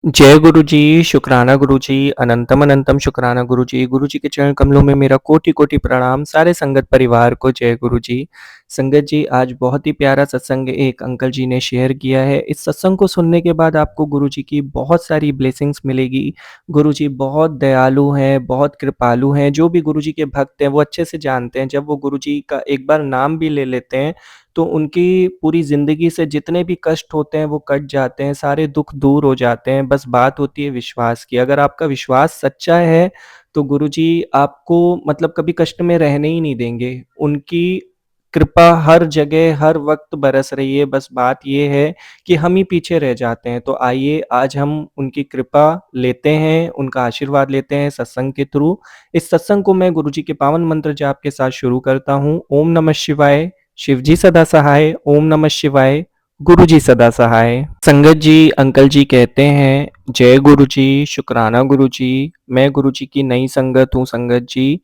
जय गुरु जी, शुक्राना गुरु जी, अनंतम अनंतम शुक्राना गुरु जी। गुरु जी के चरण कमलों में मेरा कोटि-कोटि प्रणाम, सारे संगत परिवार को जय गुरु जी। संगत जी, आज बहुत ही प्यारा सत्संग एक अंकल जी ने शेयर किया है। इस सत्संग को सुनने के बाद आपको गुरु जी की बहुत सारी ब्लेसिंग्स मिलेगी। गुरु जी बहुत दयालु हैं, बहुत कृपालु हैं। जो भी गुरु जी के भक्त हैं, वो अच्छे से जानते हैं, जब वो गुरु जी का एक बार नाम भी ले लेते हैं, तो उनकी पूरी ज़िंदगी से जितने भी कष्ट होते हैं वो कट जाते हैं, सारे दुःख दूर हो जाते हैं। बस बात होती है विश्वास की। अगर आपका विश्वास सच्चा है, तो गुरुजी आपको मतलब कभी कष्ट में रहने ही नहीं देंगे। उनकी कृपा हर जगह, हर वक़्त बरस रही है, बस बात ये है कि हम ही पीछे रह जाते हैं। तो आइए आज हम उनकी कृपा लेते हैं, उनका आशीर्वाद लेते हैं सत्संग के थ्रू। इस सत्संग को मैं गुरुजी के पावन मंत्र जाप के साथ शुरू करता हूँ। ओम नमः शिवाय। शिवजी सदा सहाय। ओम नमः शिवाय। गुरु जी सदा सहाय। संगत जी, अंकल जी कहते हैं, जय गुरु जी, शुक्राना गुरु जी, मैं गुरु जी की नई संगत हूँ संगत जी।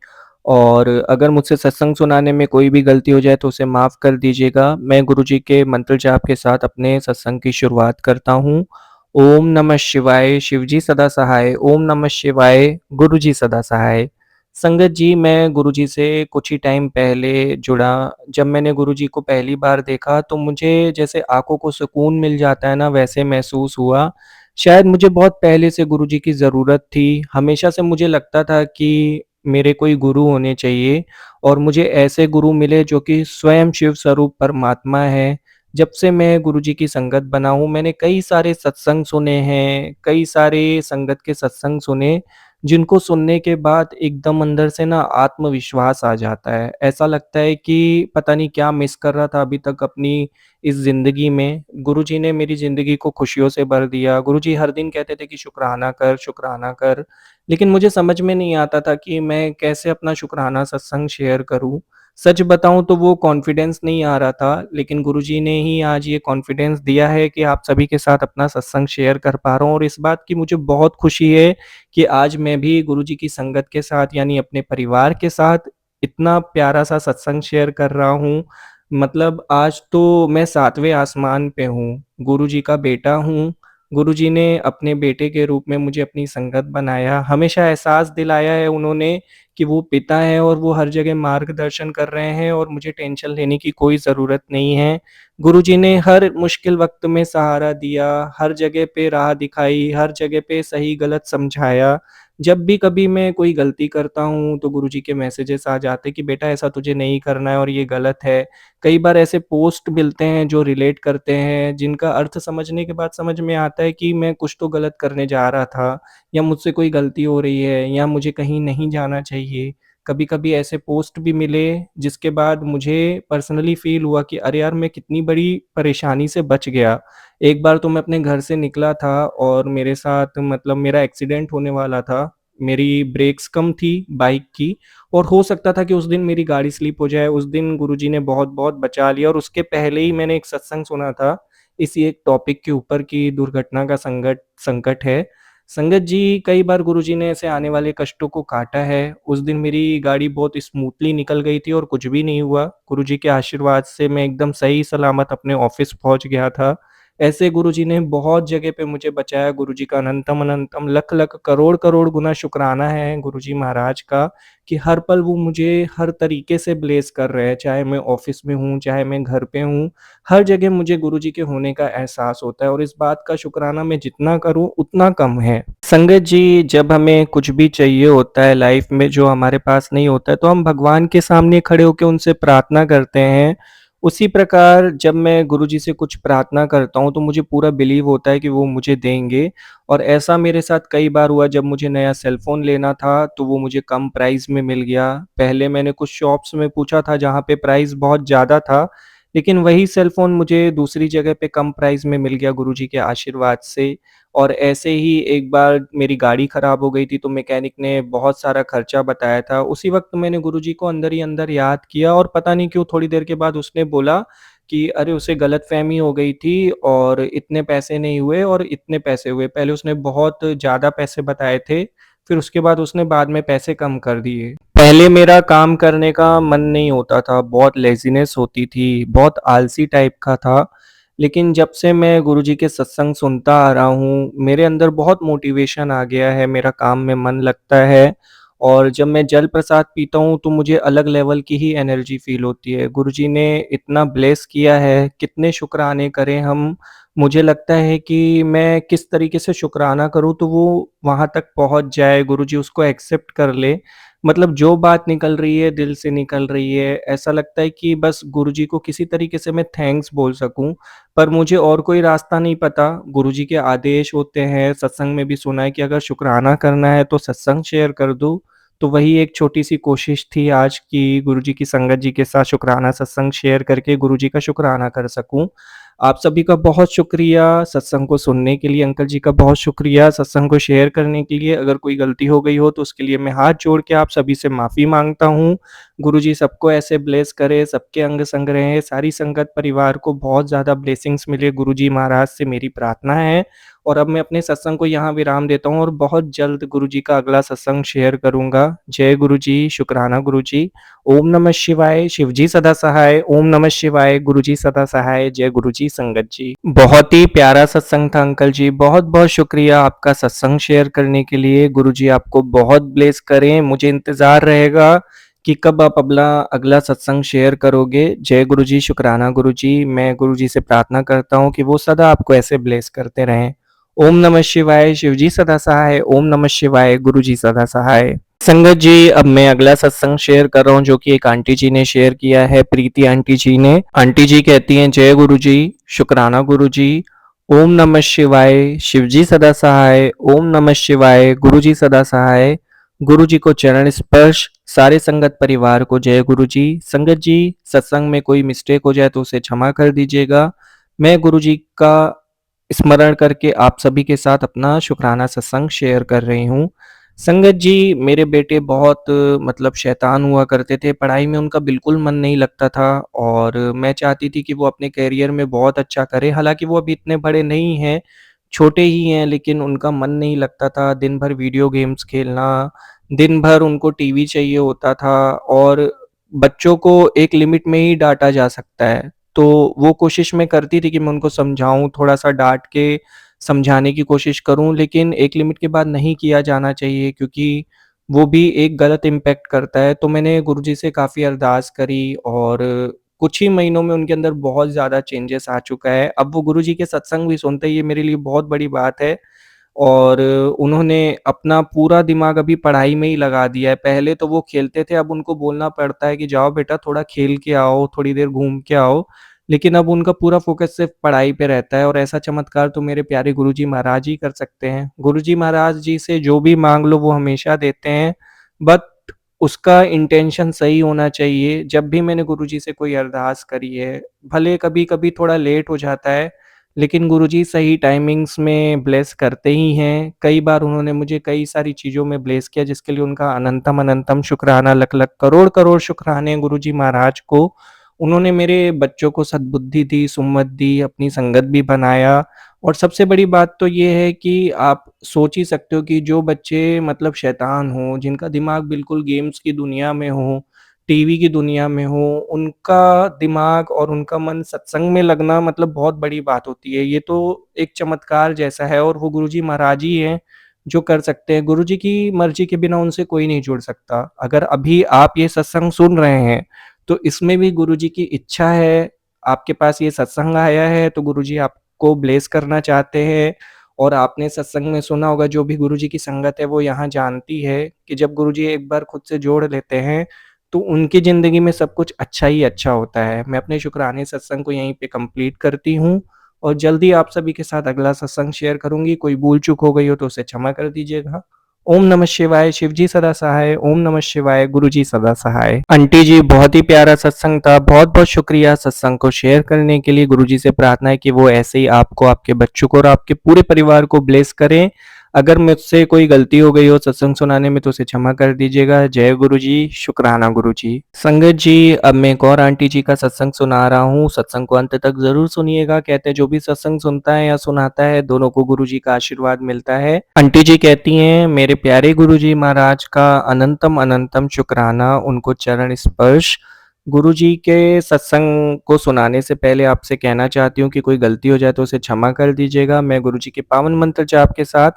और अगर मुझसे सत्संग सुनाने में कोई भी गलती हो जाए तो उसे माफ़ कर दीजिएगा। मैं गुरु जी के मंत्र जाप के साथ अपने सत्संग की शुरुआत करता हूँ। ओम नमः शिवाय। शिवजी सदा सहाय। ओम नमः शिवाय। गुरु जी सदा सहाय। संगत जी, मैं गुरुजी से कुछ ही टाइम पहले जुड़ा। जब मैंने गुरुजी को पहली बार देखा तो मुझे जैसे आँखों को सुकून मिल जाता है ना, वैसे महसूस हुआ। शायद मुझे बहुत पहले से गुरुजी की ज़रूरत थी। हमेशा से मुझे लगता था कि मेरे कोई गुरु होने चाहिए और मुझे ऐसे गुरु मिले जो कि स्वयं शिव स्वरूप परमात्मा है। जब से मैं गुरुजी की संगत बना हूँ, मैंने कई सारे सत्संग सुने हैं, कई सारे संगत के सत्संग सुने, जिनको सुनने के बाद एकदम अंदर से ना आत्मविश्वास आ जाता है। ऐसा लगता है कि पता नहीं क्या मिस कर रहा था अभी तक अपनी इस ज़िंदगी में। गुरुजी ने मेरी ज़िंदगी को खुशियों से भर दिया। गुरुजी हर दिन कहते थे कि शुक्राना कर, शुक्राना कर। लेकिन मुझे समझ में नहीं आता था कि मैं कैसे अपना शुक्राना सत्संग शेयर करूँ। सच बताऊँ तो वो कॉन्फिडेंस नहीं आ रहा था, लेकिन गुरुजी ने ही आज ये कॉन्फिडेंस दिया है कि आप सभी के साथ अपना सत्संग शेयर कर पा रहा हूँ और इस बात की मुझे बहुत खुशी है कि आज मैं भी गुरुजी की संगत के साथ यानी अपने परिवार के साथ इतना प्यारा-सा सत्संग शेयर कर रहा हूँ। मतलब आज तो मैं 7वें आसमान पे हूँ, गुरुजी का बेटा हूँ। गुरुजी ने अपने बेटे के रूप में मुझे अपनी संगत बनाया, हमेशा एहसास दिलाया है उन्होंने कि वो पिता हैं और वो हर जगह मार्गदर्शन कर रहे हैं और मुझे टेंशन लेने की कोई ज़रूरत नहीं है। गुरुजी ने हर मुश्किल वक़्त में सहारा दिया, हर जगह पे राह दिखाई, हर जगह पे सही-गलत समझाया। जब भी कभी मैं कोई गलती करता हूँ, तो गुरुजी के मैसेजेस आ जाते कि बेटा ऐसा तुझे नहीं करना है और ये गलत है। कई बार ऐसे पोस्ट मिलते हैं जो रिलेट करते हैं, जिनका अर्थ समझने के बाद समझ में आता है कि मैं कुछ तो गलत करने जा रहा था या मुझसे कोई गलती हो रही है या मुझे कहीं नहीं जाना चाहिए। कभी-कभी ऐसे पोस्ट भी मिले जिसके बाद मुझे पर्सनली फ़ील हुआ कि अरे यार! मैं कितनी बड़ी परेशानी से बच गया। एक बार तो मैं अपने घर से निकला था और मेरे साथ मतलब मेरा एक्सीडेंट होने वाला था। मेरी ब्रेक्स कम थी बाइक की और हो सकता था कि उस दिन मेरी गाड़ी स्लिप हो जाए। उस दिन गुरुजी ने बहुत-बहुत बचा लिया और उसके पहले ही मैंने एक सत्संग सुना था, इसी एक टॉपिक के ऊपर कि दुर्घटना का संकट है। संगत जी, कई बार गुरुजी ने ऐसे आने वाले कष्टों को काटा है। उस दिन मेरी गाड़ी बहुत स्मूथली निकल गई थी और कुछ भी नहीं हुआ। गुरुजी के आशीर्वाद से मैं एकदम सही सलामत अपने ऑफ़िस पहुँच गया था। ऐसे गुरुजी ने बहुत जगह पे मुझे बचाया। गुरुजी का अनंतम अनंतम लख-लख करोड़-करोड़ गुना शुकराना है गुरुजी महाराज का कि हर पल वो मुझे हर तरीके से ब्लेस कर रहे हैं। चाहे मैं ऑफ़िस में हूँ, चाहे मैं घर पे हूँ, हर जगह मुझे गुरुजी के होने का एहसास होता है और इस बात का शुकराना मैं जितना करूँ उतना कम है। संगत जी, जब हमें कुछ भी चाहिए होता है लाइफ़ में जो हमारे पास नहीं होता है, तो हम भगवान के सामने खड़े होके उनसे प्रार्थना करते हैं। उसी प्रकार जब मैं गुरुजी से कुछ प्रार्थना करता हूँ, तो मुझे पूरा बिलीव होता है कि वो मुझे देंगे और ऐसा मेरे साथ कई बार हुआ। जब मुझे नया सेल फ़ोन लेना था, तो वो मुझे कम प्राइस में मिल गया। पहले मैंने कुछ शॉप्स में पूछा था जहाँ पे प्राइस बहुत ज़्यादा था, लेकिन वही सेल फ़ोन मुझे दूसरी जगह पे कम प्राइस में मिल गया गुरुजी के आशीर्वाद से। और ऐसे ही एक बार मेरी गाड़ी खराब हो गई थी, तो मैकेनिक ने बहुत सारा खर्चा बताया था। उसी वक़्त मैंने गुरुजी को अंदर ही अंदर याद किया और पता नहीं क्यों थोड़ी देर के बाद उसने बोला कि अरे उसे गलतफ़हमी हो गई थी और इतने पैसे नहीं हुए और इतने पैसे हुए। पहले उसने बहुत ज़्यादा पैसे बताए थे, फिर उसके बाद उसने बाद में पैसे कम कर दिए। पहले मेरा काम करने का मन नहीं होता था, बहुत लेज़ीनेस होती थी, बहुत आलसी टाइप का था। लेकिन जब से मैं गुरुजी के सत्संग सुनता आ रहा हूँ, मेरे अंदर बहुत मोटिवेशन आ गया है, मेरा काम में मन लगता है और जब मैं जल प्रसाद पीता हूँ, तो मुझे अलग लेवल की ही एनर्जी फ़ील होती है। गुरुजी ने इतना ब्लेस किया है, कितने शुक्राने करें हम। मुझे लगता है कि मैं किस तरीके से शुक्राना करूँ, तो वो वहाँ तक पहुँच जाए, गुरुजी उसको एक्सेप्ट कर ले। मतलब जो बात निकल रही है, दिल से निकल रही है, ऐसा लगता है कि बस गुरुजी को किसी तरीके से मैं थैंक्स बोल सकूँ। पर मुझे और कोई रास्ता नहीं पता, गुरुजी के आदेश होते हैं, सत्संग में भी सुना है कि अगर शुकराना करना है तो सत्संग शेयर कर दो। तो वही एक छोटी-सी कोशिश थी आज कि गुरुजी की संगत जी के साथ शुकराना सत्संग शेयर करके गुरुजी का शुकराना कर सकूँ। आप सभी का बहुत शुक्रिया सत्संग को सुनने के लिए, अंकल जी का बहुत शुक्रिया सत्संग को शेयर करने के लिए। अगर कोई गलती हो गई हो तो उसके लिए मैं हाथ जोड़ के आप सभी से माफ़ी माँगता हूँ। गुरुजी सबको ऐसे ब्लेस करे, सबके अंग संग रहें, सारी संगत परिवार को बहुत ज़्यादा ब्लेसिंग्स मिले, गुरुजी महाराज से मेरी प्रार्थना है। और अब मैं अपने सत्संग को यहाँ विराम देता हूँ और बहुत जल्द गुरुजी का अगला सत्संग शेयर करूँगा। जय गुरुजी, शुक्राना गुरुजी। ओम नमः शिवाय, शिवजी सदा सहाय। ओम नमः शिवाय, गुरुजी सदा सहाय। जय गुरुजी संगत जी। बहुत ही प्यारा सत्संग था अंकल जी। बहुत-बहुत शुक्रिया आपका सत्संग शेयर करने के लिए। गुरुजी आपको बहुत ब्लेस करें। मुझे इंतज़ार रहेगा कि कब आप अगला अगला सत्संग शेयर करोगे। जय गुरुजी, शुक्राना गुरुजी। मैं गुरुजी से प्रार्थना करता हूँ कि वो सदा आपको ऐसे ब्लेस करते रहें। ओम नमः शिवाय, शिवजी सदा सहाय। ओम नमः शिवाय, गुरुजी सदा सहाय। संगत जी, अब मैं अगला सत्संग शेयर कर रहा हूँ जो कि एक आंटी जी ने शेयर किया है, प्रीति आंटी जी ने। आंटी जी कहती हैं, जय गुरुजी, शुक्राना गुरुजी। ओम नमः शिवाय, शिवजी सदा सहाय। ओम नमः शिवाय, गुरुजी सदा सहाय। गुरुजी को चरण स्पर्श, सारे संगत परिवार को जय गुरुजी। संगत जी, सत्संग में कोई मिस्टेक हो जाए तो उसे क्षमा कर दीजिएगा। मैं गुरुजी का स्मरण करके आप सभी के साथ अपना शुक्राना सत्संग शेयर कर रही हूँ। संगत जी, मेरे बेटे बहुत मतलब शैतान हुआ करते थे, पढ़ाई में उनका बिल्कुल मन नहीं लगता था और मैं चाहती थी कि वो अपने करियर में बहुत अच्छा करें। हालाँकि वो अभी इतने बड़े नहीं हैं, छोटे ही हैं, लेकिन उनका मन नहीं लगता था। दिन भर वीडियो गेम्स खेलना, दिन भर उनको टीवी चाहिए होता था और बच्चों को एक लिमिट में ही डाँटा जा सकता है। तो वो कोशिश मैं करती थी कि मैं उनको समझाऊँ, थोड़ा-सा डाँट के समझाने की कोशिश करूँ, लेकिन एक लिमिट के बाद नहीं किया जाना चाहिए क्योंकि वो भी एक गलत इम्पैक्ट करता है। तो मैंने गुरुजी से काफ़ी अरदास करी और कुछ ही महीनों में उनके अंदर बहुत ज़्यादा चेंजेस आ चुका है। अब वो गुरुजी के सत्संग भी सुनते हैं, ये मेरे लिए बहुत बड़ी बात है। और उन्होंने अपना पूरा दिमाग अभी पढ़ाई में ही लगा दिया है। पहले तो वो खेलते थे, अब उनको बोलना पड़ता है कि जाओ बेटा थोड़ा खेल के आओ, थोड़ी देर घूम के आओ। लेकिन अब उनका पूरा फ़ोकस सिर्फ़ पढ़ाई पे रहता है और ऐसा चमत्कार तो मेरे प्यारे गुरुजी महाराज ही कर सकते हैं। गुरुजी महाराज जी से जो भी माँग लो वो हमेशा देते हैं, बट उसका इंटेंशन सही होना चाहिए। जब भी मैंने गुरुजी से कोई अरदास करी है, भले कभी-कभी थोड़ा लेट हो जाता है, लेकिन गुरुजी सही टाइमिंग्स में ब्लेस करते ही हैं। कई बार उन्होंने मुझे कई सारी चीज़ों में ब्लेस किया जिसके लिए उनका अनंतम अनंतम शुक्राना, लख-लख करोड़-करोड़ शुक्राने गुरुजी महाराज को। उन्होंने मेरे बच्चों को सद्बुद्धि दी, सुमत दी, अपनी संगत भी बनाया और सबसे बड़ी बात तो ये है कि आप सोच ही सकते हो कि जो बच्चे मतलब शैतान हों, जिनका दिमाग बिल्कुल गेम्स की दुनिया में हो, टीवी की दुनिया में हो, उनका दिमाग और उनका मन सत्संग में लगना मतलब बहुत बड़ी बात होती है। ये तो एक चमत्कार जैसा है और वो गुरुजी महाराज ही हैं, जो कर सकते हैं। गुरुजी की मर्ज़ी के बिना उनसे कोई नहीं जुड़ सकता। अगर अभी आप ये सत्संग सुन रहे हैं, तो इसमें भी गुरुजी की इच्छा है, आपके पास ये सत्संग आया है, तो गुरुजी आपको ब्लेस करना चाहते हैं और आपने सत्संग में सुना होगा, जो भी गुरुजी की संगत है, वो यहाँ जानती है कि जब गुरुजी एक बार खुद से जोड़ लेते हैं, तो उनकी ज़िंदगी में सब कुछ अच्छा ही अच्छा होता है। मैं अपने शुक्राने सत्संग को यहीं पे कंप्लीट करती हूँ और जल्दी आप सभी के साथ अगला सत्संग शेयर करूँगी। कोई भूल-चूक हो गई हो तो उसे क्षमा कर दीजिएगा। ओम नमः शिवाय, शिवजी सदा सहाय। ओम नमः शिवाय, गुरुजी सदा सहाय। आंटी जी, बहुत ही प्यारा सत्संग था। बहुत-बहुत शुक्रिया सत्संग को शेयर करने के लिए। गुरुजी से प्रार्थना है कि वो ऐसे ही आपको, आपके बच्चों को और आपके पूरे परिवार को ब्लेस करें। अगर मुझसे कोई गलती हो गई हो सत्संग सुनाने में तो उसे क्षमा कर दीजिएगा। जय गुरुजी, शुक्राना गुरुजी। संगत जी, अब मैं एक और आंटी जी का सत्संग सुना रहा हूँ। सत्संग को अंत तक ज़रूर सुनिएगा। कहते हैं जो भी सत्संग सुनता है या सुनाता है, दोनों को गुरुजी का आशीर्वाद मिलता है। आंटी जी कहती हैं, मेरे प्यारे गुरुजी महाराज का अनंतम अनंतम शुक्राना, उनको चरण स्पर्श, गुरुजी के सत्संग को सुनाने से पहले आपसे कहना चाहती हूँ कि कोई गलती हो जाए तो उसे क्षमा कर दीजिएगा। मैं गुरुजी के पावन मंत्र जाप के साथ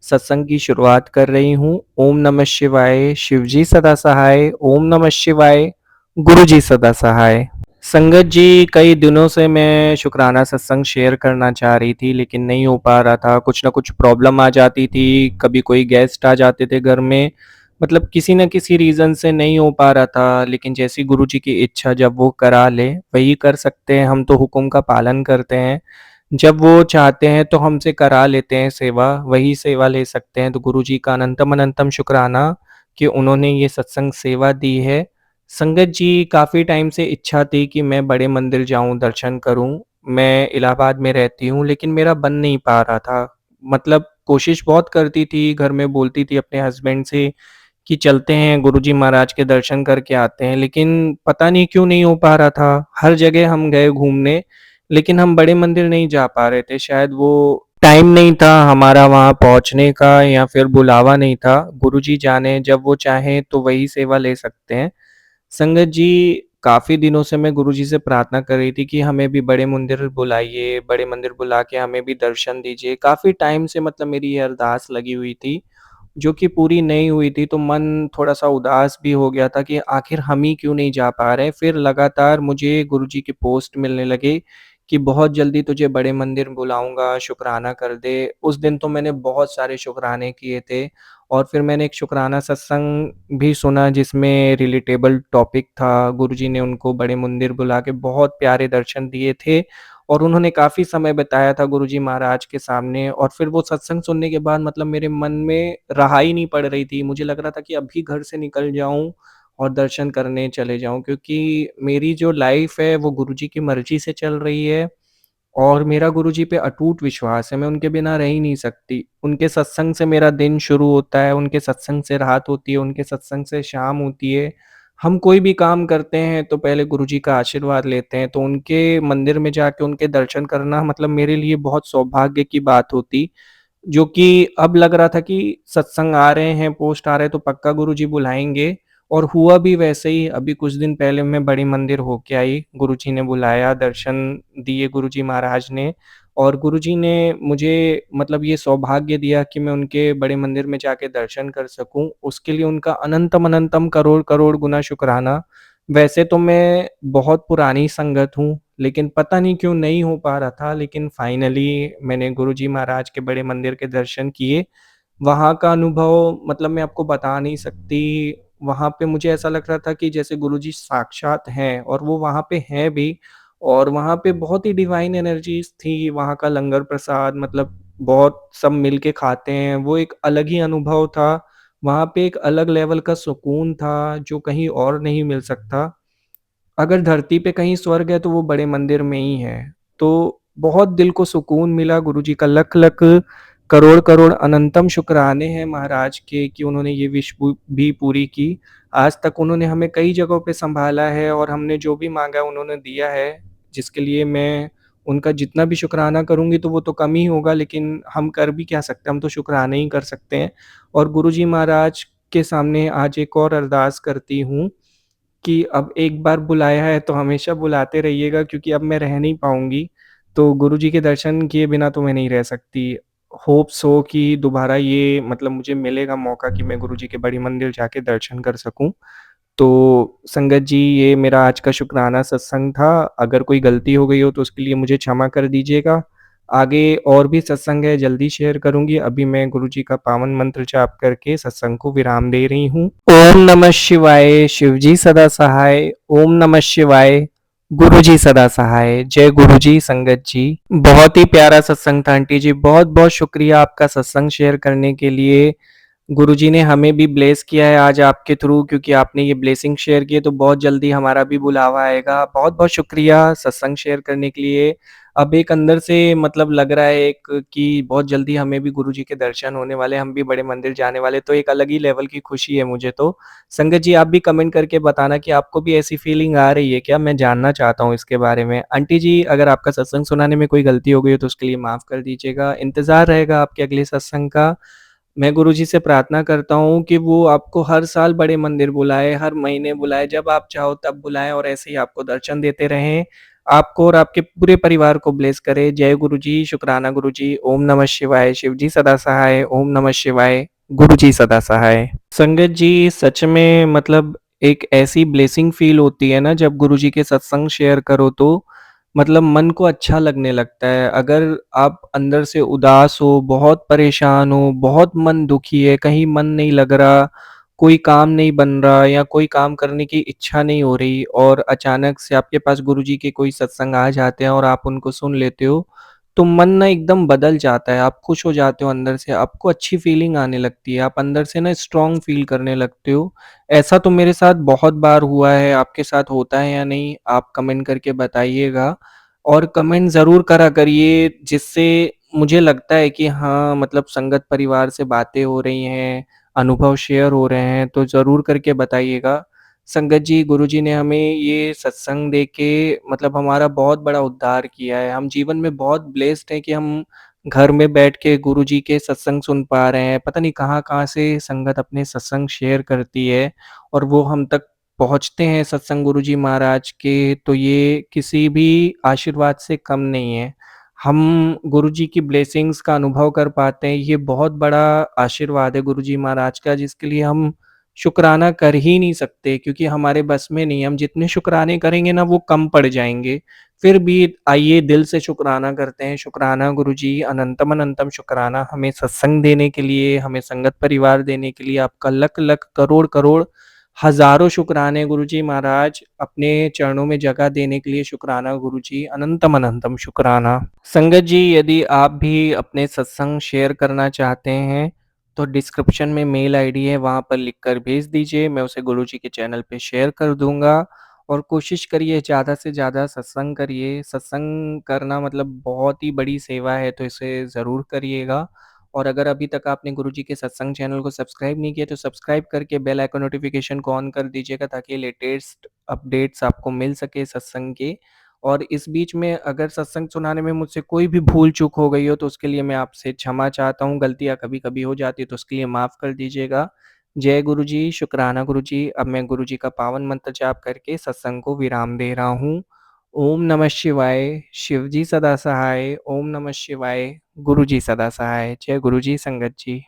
सत्संग की शुरुआत कर रही हूँ। ओम नमः शिवाय, शिवजी सदा सहाय। ओम नमः शिवाय, गुरुजी सदा सहाय। संगत जी, कई दिनों से मैं शुक्राना सत्संग शेयर करना चाह रही थी, लेकिन नहीं हो पा रहा था। कुछ न कुछ प्रॉब्लम आ जाती थी, कभी कोई गेस्ट आ जाते थे घर में, मतलब किसी न किसी रीज़न से नहीं हो पा रहा था। लेकिन जैसी गुरुजी की इच्छा, जब वो करा लें, वही कर सकते हैं। हम तो हुक्म का पालन करते हैं। जब वो चाहते हैं तो हमसे करा लेते हैं सेवा, वही सेवा ले सकते हैं। तो गुरुजी का अनंतम अनंतम शुक्राना कि उन्होंने ये सत्संग सेवा दी है। संगत जी, काफ़ी टाइम से इच्छा थी कि मैं बड़े मंदिर जाऊँ, दर्शन करूँ। मैं इलाहाबाद में रहती हूँ, लेकिन मेरा बन नहीं पा रहा था। मतलब कोशिश बहुत करती थी, घर में बोलती थी अपने हस्बैंड से कि चलते हैं गुरुजी महाराज के दर्शन करके आते हैं, लेकिन पता नहीं क्यों नहीं हो पा रहा था। हर जगह हम गए घूमने, लेकिन हम बड़े मंदिर नहीं जा पा रहे थे। शायद वो टाइम नहीं था हमारा वहाँ पहुँचने का, या फिर बुलावा नहीं था। गुरुजी जाने, जब वो चाहें तो वही सेवा ले सकते हैं। संगत जी, काफ़ी दिनों से मैं गुरुजी से प्रार्थना कर रही थी कि हमें भी बड़े मंदिर बुलाइए, बड़े मंदिर बुला के हमें भी दर्शन दीजिए। काफ़ी टाइम से मतलब मेरी ये अरदास लगी हुई थी, जो कि पूरी नहीं हुई थी, तो मन थोड़ा-सा उदास भी हो गया था कि आखिर हम ही क्यों नहीं जा पा रहे। फिर लगातार मुझे गुरुजी के पोस्ट मिलने लगे कि बहुत जल्दी तुझे बड़े मंदिर बुलाऊँगा, शुकराना कर दे। उस दिन तो मैंने बहुत सारे शुकराने किए थे, और फिर मैंने एक शुकराना सत्संग भी सुना जिसमें रिलेटेबल टॉपिक था। गुरुजी ने उनको बड़े मंदिर बुला के बहुत प्यारे दर्शन दिए थे, और उन्होंने काफ़ी समय बिताया था गुरुजी महाराज के सामने। और फिर वो सत्संग सुनने के बाद मतलब मेरे मन में रहाई नहीं पड़ रही थी। मुझे लग रहा था कि अभी घर से निकल जाऊँ और दर्शन करने चले जाऊँ, क्योंकि मेरी जो लाइफ़ है वो गुरुजी की मर्ज़ी से चल रही है, और मेरा गुरुजी पे अटूट विश्वास है। मैं उनके बिना रह ही नहीं सकती। उनके सत्संग से मेरा दिन शुरू होता है, उनके सत्संग से रात होती है, उनके सत्संग से शाम होती है। हम कोई भी काम करते हैं तो पहले गुरुजी का आशीर्वाद लेते हैं, तो उनके मंदिर में जाके उनके दर्शन करना मतलब मेरे लिए बहुत सौभाग्य की बात होती। जो कि अब लग रहा था कि सत्संग आ रहे हैं, पोस्ट आ रहे हैं, तो पक्का गुरुजी बुलाएँगे, और हुआ भी वैसे ही। अभी कुछ दिन पहले मैं बड़ी मंदिर होके आई, गुरुजी ने बुलाया, दर्शन दिए गुरुजी महाराज ने, और गुरुजी ने मुझे मतलब ये सौभाग्य दिया कि मैं उनके बड़े मंदिर में जाके दर्शन कर सकूँ। उसके लिए उनका अनंतम अनंतम करोड़-करोड़ गुना शुकराना। वैसे तो मैं बहुत पुरानी संगत हूँ, लेकिन पता नहीं क्यों नहीं हो पा रहा था, लेकिन फाइनली मैंने गुरुजी महाराज के बड़े मंदिर के दर्शन किए। वहाँ का अनुभव मतलब मैं आपको बता नहीं सकती। वहाँ पे मुझे ऐसा लग रहा था कि जैसे गुरुजी साक्षात हैं, और वो वहाँ पे हैं भी, और वहाँ पे बहुत ही डिवाइन एनर्जीज़ थी। वहाँ का लंगर प्रसाद मतलब बहुत सब मिल के खाते हैं, वो एक अलग ही अनुभव था। वहाँ पे एक अलग लेवल का सुकून था, जो कहीं और नहीं मिल सकता। अगर धरती पे कहीं स्वर्ग है तो वो बड़े मंदिर में ही है। तो बहुत दिल को सुकून मिला। गुरुजी का लख-लख, करोड़-करोड़ अनंतम शुक्राने हैं महाराज के कि उन्होंने ये विश भी पूरी की। आज तक उन्होंने हमें कई जगहों पे सँभाला है, और हमने जो भी माँगा है उन्होंने दिया है, जिसके लिए मैं उनका जितना भी शुकराना करूँगी तो वो तो कम ही होगा, लेकिन हम कर भी क्या सकते हैं, हम तो शुकराना ही कर सकते हैं। और गुरुजी महाराज के सामने आज एक और अरदास करती हूँ कि अब एक बार बुलाया है तो हमेशा बुलाते रहिएगा, क्योंकि अब मैं रह नहीं पाऊँगी। तो गुरुजी के दर्शन किए बिना तो मैं नहीं रह सकती। होप सो कि दोबारा ये मतलब मुझे मिलेगा मौका कि मैं गुरुजी के बड़ी मंदिर जाके दर्शन कर सकूँ। तो संगत जी, ये मेरा आज का शुकराना सत्संग था। अगर कोई गलती हो गई हो तो उसके लिए मुझे क्षमा कर दीजिएगा। आगे और भी सत्संग है, जल्दी शेयर करूँगी। अभी मैं गुरुजी का पावन मंत्र जाप करके सत्संग को विराम दे रही हूँ। ओम नमः शिवाय, शिवजी सदा सहाय। ओम नमः शिवाय, गुरुजी सदा सहाय। जय गुरुजी। संगत जी, बहुत ही प्यारा सत्संग था आंटी जी। बहुत-बहुत शुक्रिया आपका सत्संग शेयर करने के लिए। गुरुजी ने हमें भी ब्लेस किया है आज आपके थ्रू, क्योंकि आपने ये ब्लेसिंग शेयर की है, तो बहुत जल्दी हमारा भी बुलावा आएगा। बहुत-बहुत शुक्रिया सत्संग शेयर करने के लिए। अब एक अंदर से मतलब लग रहा है एक कि बहुत जल्दी हमें भी गुरुजी के दर्शन होने वाले, हम भी बड़े मंदिर जाने वाले, तो एक अलग ही लेवल की खुशी है मुझे तो। संगत जी, आप भी कमेंट करके बताना कि आपको भी ऐसी फीलिंग आ रही है क्या? मैं जानना चाहता हूँ इसके बारे में। आंटी जी, अगर आपका सत्संग सुनाने में कोई गलती हो गई हो तो उसके लिए माफ़ कर दीजिएगा। इंतज़ार रहेगा आपके अगले सत्संग का। मैं गुरुजी से प्रार्थना करता हूँ कि वो आपको हर साल बड़े मंदिर बुलाए, हर महीने बुलाए, जब आप चाहो तब बुलाएँ और ऐसे ही आपको दर्शन देते रहें। आपको और आपके पूरे परिवार को ब्लेस करे। जय गुरुजी, शुक्राना गुरुजी, ओम नमः शिवाय, शिवजी सदा सहाय, ओम नमः शिवाय, गुरुजी सदा सहाय। संगत जी, सच में मतलब एक ऐसी ब्लेसिंग फ़ील होती है ना जब गुरुजी के सत्संग शेयर करो तो मतलब मन को अच्छा लगने लगता है। अगर आप अंदर से उदास हो, बहुत परेशान हो, बहुत मन दुखी है, कहीं मन नहीं लग रहा, कोई काम नहीं बन रहा या कोई काम करने की इच्छा नहीं हो रही और अचानक से आपके पास गुरुजी के कोई सत्संग आ जाते हैं और आप उनको सुन लेते हो, तो मन ना एकदम बदल जाता है। आप खुश हो जाते हो अंदर से, आपको अच्छी फीलिंग आने लगती है, आप अंदर से ना स्ट्रॉन्ग फ़ील करने लगते हो। ऐसा तो मेरे साथ बहुत बार हुआ है, आपके साथ होता है या नहीं? आप कमेंट करके बताइएगा और कमेंट ज़रूर करा करिए जिससे मुझे लगता है कि हाँ, मतलब संगत परिवार से बातें हो रही हैं, अनुभव शेयर हो रहे हैं, तो ज़रूर करके बताइएगा। संगत जी, गुरुजी ने हमें ये सत्संग देके मतलब हमारा बहुत बड़ा उद्धार किया है। हम जीवन में बहुत ब्लेस्ड हैं कि हम घर में बैठ के गुरुजी के सत्संग सुन पा रहे हैं। पता नहीं कहाँ-कहाँ से संगत अपने सत्संग शेयर करती है और वो हम तक पहुँचते हैं सत्संग गुरुजी महाराज के, तो ये किसी भी आशीर्वाद से कम नहीं है। हम गुरुजी की ब्लेसिंग्स का अनुभव कर पाते हैं, ये बहुत बड़ा आशीर्वाद है गुरुजी महाराज का जिसके लिए हम शुकराना कर ही नहीं सकते क्योंकि हमारे बस में नहीं है। हम जितने शुकराने करेंगे ना वो कम पड़ जाएँगे। फिर भी आइए दिल से शुकराना करते हैं। शुकराना गुरुजी, अनंतम अनंतम शुकराना हमें सत्संग देने के लिए, हमें संगत परिवार देने के लिए आपका लख-लख, करोड़-करोड़, हज़ारों शुकराने गुरुजी महाराज। अपने चरणों में जगह देने के लिए शुकराना गुरुजी, अनंतम अनंतम शुकराना। संगत जी, यदि आप भी अपने सत्संग शेयर करना चाहते हैं, तो डिस्क्रिप्शन में मेल आईडी है, वहाँ पर लिख कर भेज दीजिए, मैं उसे गुरुजी के चैनल पे शेयर कर दूँगा। और कोशिश करिए ज़्यादा से ज़्यादा सत्संग करिए। सत्संग करना मतलब बहुत ही बड़ी सेवा है, तो इसे ज़रूर करिएगा। और अगर अभी तक आपने गुरुजी के सत्संग चैनल को सब्सक्राइब नहीं किया, तो सब्सक्राइब करके बेल आइकन नोटिफ़िकेशन को ऑन कर दीजिएगा ताकि लेटेस्ट अपडेट्स आपको मिल सके सत्संग के। और इस बीच में अगर सत्संग सुनाने में मुझसे कोई भी भूल-चूक हो गई हो, तो उसके लिए मैं आपसे क्षमा चाहता हूँ। गलतियाँ कभी-कभी हो जाती है, तो उसके लिए माफ़ कर दीजिएगा। जय गुरुजी, शुकराना गुरुजी। अब मैं गुरुजी का पावन मंत्र जाप करके सत्संग को विराम दे रहा हूँ। ओम नमः शिवाय, शिवजी सदा सहाय, ओम नमः शिवाय, गुरुजी सदा सहाय। जय गुरुजी, संगत जी।